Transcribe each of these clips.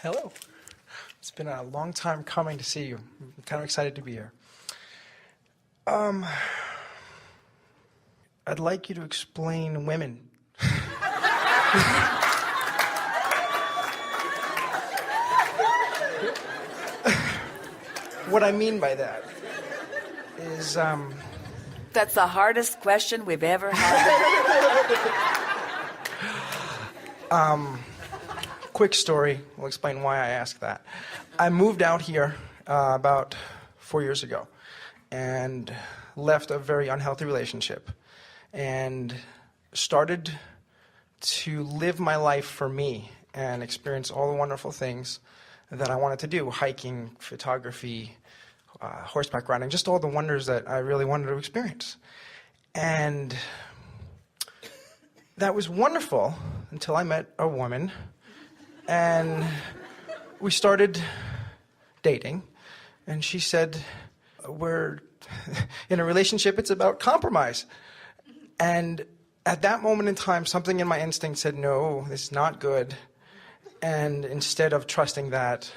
Hello. It's been a long time coming to see you. I'm kind of excited to be here. I'd like you to explain women. What I mean by that is, That's the hardest question we've ever had. quick story. I'll explain why I asked that. I moved out here about 4 years ago and left a very unhealthy relationship and started to live my life for me and experience all the wonderful things that I wanted to do: hiking, photography, horseback riding, just all the wonders that I really wanted to experience. And that was wonderful until I met a woman, and we started dating, and she said, we're in a relationship, it's about compromise. And at that moment in time, something in my instinct said, no, this is not good. And instead of trusting that,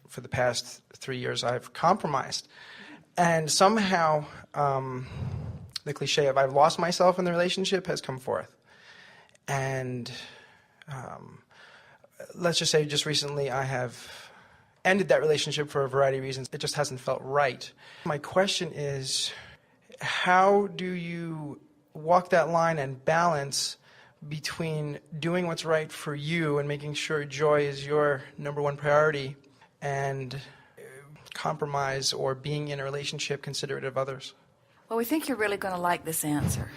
for the past 3 years, I've compromised. And somehow, the cliche of I've lost myself in the relationship has come forth. And let's just say just recently I have ended that relationship for a variety of reasons. It just hasn't felt right. My question is, how do you walk that line and balance between doing what's right for you and making sure joy is your number one priority, and compromise or being in a relationship considerate of others? Well, we think you're really going to like this answer.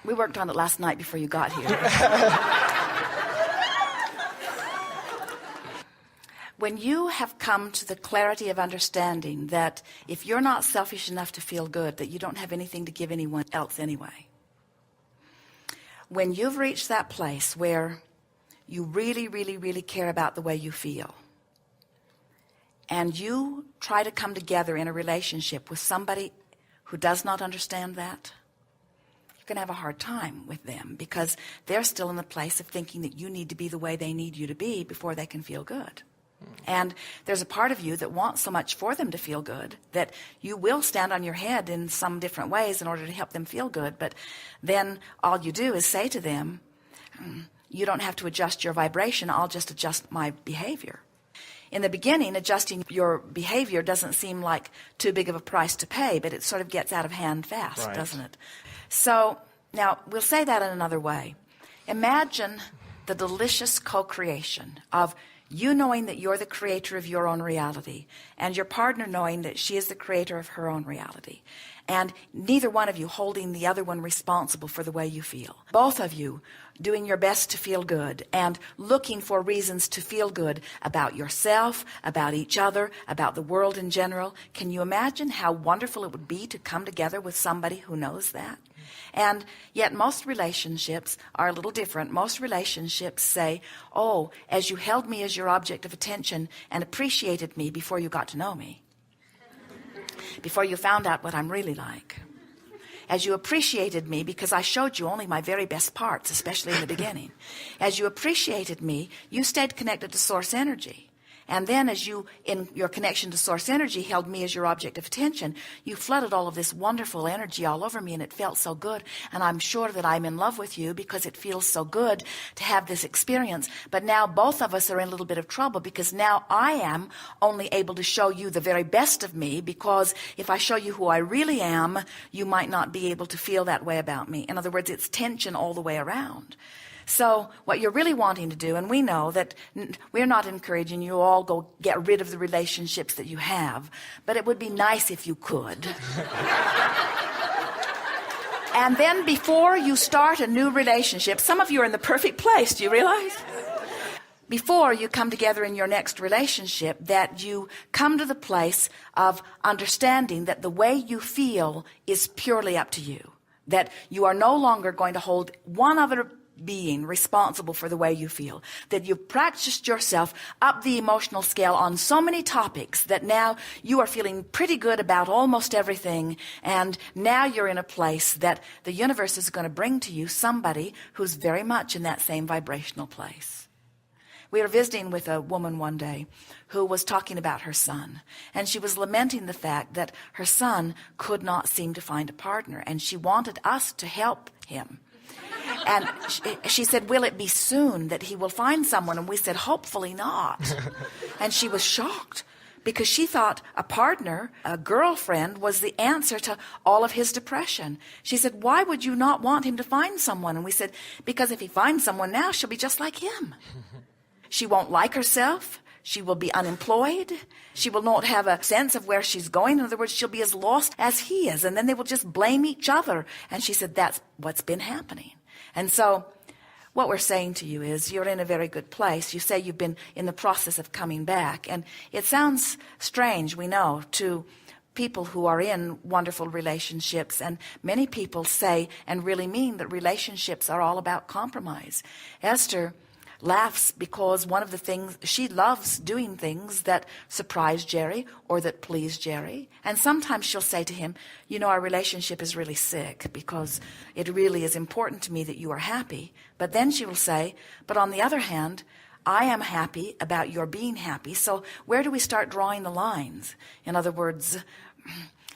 We worked on it last night before you got here. When you have come to the clarity of understanding that if you're not selfish enough to feel good, that you don't have anything to give anyone else anyway. When you've reached that place where you really, really, really care about the way you feel, and you try to come together in a relationship with somebody who does not understand that, you're going to have a hard time with them, because they're still in the place of thinking that you need to be the way they need you to be before they can feel good. And there's a part of you that wants so much for them to feel good that you will stand on your head in some different ways in order to help them feel good. But then all you do is say to them, you don't have to adjust your vibration, I'll just adjust my behavior. In the beginning, adjusting your behavior doesn't seem like too big of a price to pay, but it sort of gets out of hand fast, right, doesn't it? So now we'll say that in another way. Imagine the delicious co-creation of you knowing that you're the creator of your own reality, and your partner knowing that she is the creator of her own reality, and neither one of you holding the other one responsible for the way you feel. Both of you doing your best to feel good and looking for reasons to feel good about yourself, about each other, about the world in general. Can you imagine how wonderful it would be to come together with somebody who knows that? And yet most relationships are a little different. Most relationships say, oh, as you held me as your object of attention and appreciated me before you got to know me, before you found out what I'm really like, as you appreciated me because I showed you only my very best parts, especially in the beginning, as you appreciated me, you stayed connected to source energy. And then as you, in your connection to source energy, held me as your object of attention, you flooded all of this wonderful energy all over me, and it felt so good. And I'm sure that I'm in love with you because it feels so good to have this experience. But now both of us are in a little bit of trouble, because now I am only able to show you the very best of me, because if I show you who I really am, you might not be able to feel that way about me. In other words, it's tension all the way around. So what you're really wanting to do, and we know that we're not encouraging you all go get rid of the relationships that you have, but it would be nice if you could. And then before you start a new relationship, some of you are in the perfect place, do you realize? Before you come together in your next relationship, that you come to the place of understanding that the way you feel is purely up to you. That you are no longer going to hold one other being responsible for the way you feel, that you've practiced yourself up the emotional scale on so many topics that now you are feeling pretty good about almost everything, and now you're in a place that the universe is going to bring to you somebody who's very much in that same vibrational place. We were visiting with a woman one day who was talking about her son. And she was lamenting the fact that her son could not seem to find a partner. And she wanted us to help him. And she said, will it be soon that he will find someone? And we said, hopefully not. And she was shocked because she thought a partner, a girlfriend, was the answer to all of his depression. She said, why would you not want him to find someone? And we said, because if he finds someone now, she'll be just like him. She won't like herself. She will be unemployed. She will not have a sense of where she's going. In other words, she'll be as lost as he is. And then they will just blame each other. And she said, that's what's been happening. And so what we're saying to you is you're in a very good place. You say you've been in the process of coming back. And it sounds strange, we know, to people who are in wonderful relationships. And many people say and really mean that relationships are all about compromise. Esther laughs because one of the things, she loves doing things that surprise Jerry or that please Jerry. And sometimes she'll say to him, you know, our relationship is really sick because it really is important to me that you are happy. But then she will say, but on the other hand, I am happy about your being happy. So where do we start drawing the lines? In other words,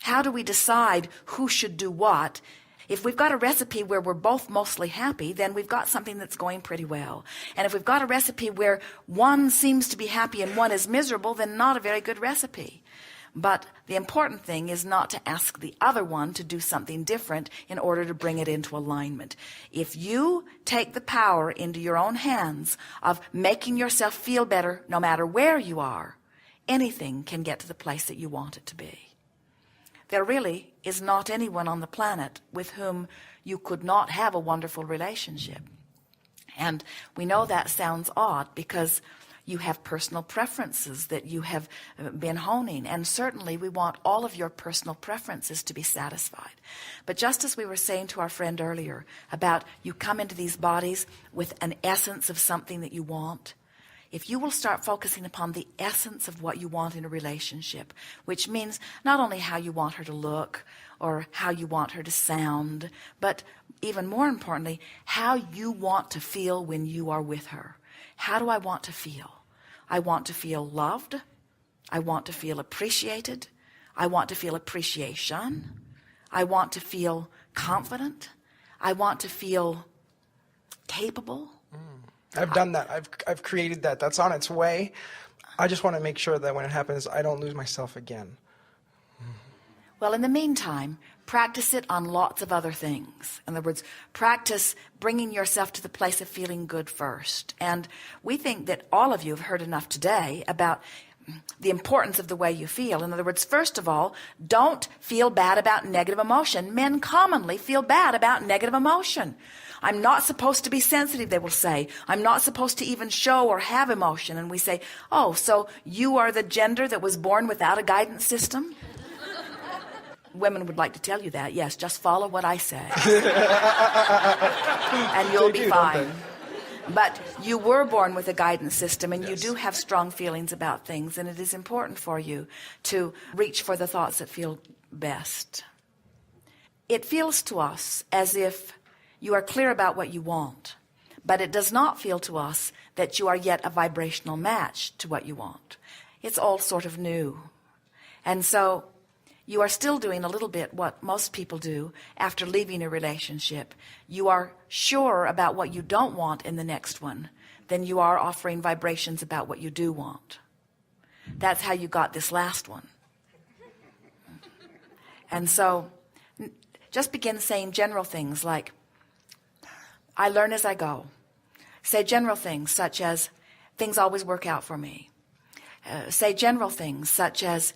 how do we decide who should do what? If we've got a recipe where we're both mostly happy, then we've got something that's going pretty well. And if we've got a recipe where one seems to be happy and one is miserable, then not a very good recipe. But the important thing is not to ask the other one to do something different in order to bring it into alignment. If you take the power into your own hands of making yourself feel better no matter where you are, anything can get to the place that you want it to be. There really is not anyone on the planet with whom you could not have a wonderful relationship. And we know that sounds odd because you have personal preferences that you have been honing. And certainly we want all of your personal preferences to be satisfied. But just as we were saying to our friend earlier about you come into these bodies with an essence of something that you want, if you will start focusing upon the essence of what you want in a relationship, which means not only how you want her to look or how you want her to sound, but even more importantly, how you want to feel when you are with her. How do I want to feel? I want to feel loved. I want to feel appreciated. I want to feel appreciation. I want to feel confident. I want to feel capable. I've done that. I've created that. That's on its way. I just want to make sure that when it happens, I don't lose myself again. Well, in the meantime, practice it on lots of other things. In other words, practice bringing yourself to the place of feeling good first. And we think that all of you have heard enough today about the importance of the way you feel. In other words, first of all, don't feel bad about negative emotion. Men commonly feel bad about negative emotion. I'm not supposed to be sensitive, they will say. I'm not supposed to even show or have emotion. And we say, oh, so you are the gender that was born without a guidance system? Women would like to tell you that. Yes, just follow what I say. And you'll be fine. But you were born with a guidance system, and you do have strong feelings about things, and it is important for you to reach for the thoughts that feel best. It feels to us as if you are clear about what you want, but it does not feel to us that you are yet a vibrational match to what you want. It's all sort of new. And so you are still doing a little bit what most people do after leaving a relationship. You are sure about what you don't want in the next one, then you are offering vibrations about what you do want. That's how you got this last one. And so just begin saying general things like, I learn as I go. Say general things such as, things always work out for me. Say general things such as,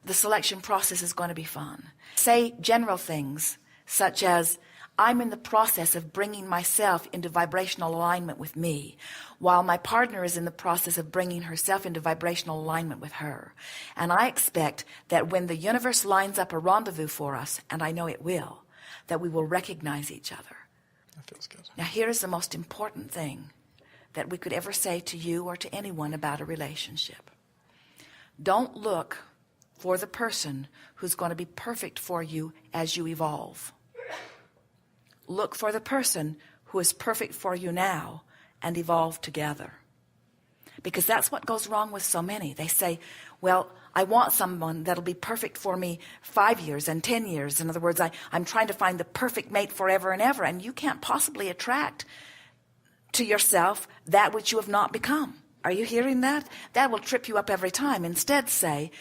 the selection process is going to be fun. Say general things such as, I'm in the process of bringing myself into vibrational alignment with me, while my partner is in the process of bringing herself into vibrational alignment with her. And I expect that when the universe lines up a rendezvous for us, and I know it will, that we will recognize each other. That feels good. Now here is the most important thing that we could ever say to you or to anyone about a relationship. Don't look for the person who's going to be perfect for you as you evolve. Look for the person who is perfect for you now and evolve together. Because that's what goes wrong with so many. They say, well, I want someone that'll be perfect for me 5 years and 10 years. In other words, I'm trying to find the perfect mate forever and ever. And you can't possibly attract to yourself that which you have not become. Are you hearing that? That will trip you up every time. Instead say,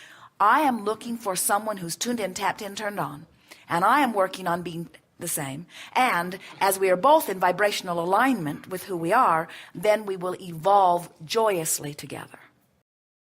I am looking for someone who's tuned in, tapped in, turned on. And I am working on being the same. And as we are both in vibrational alignment with who we are, then we will evolve joyously together.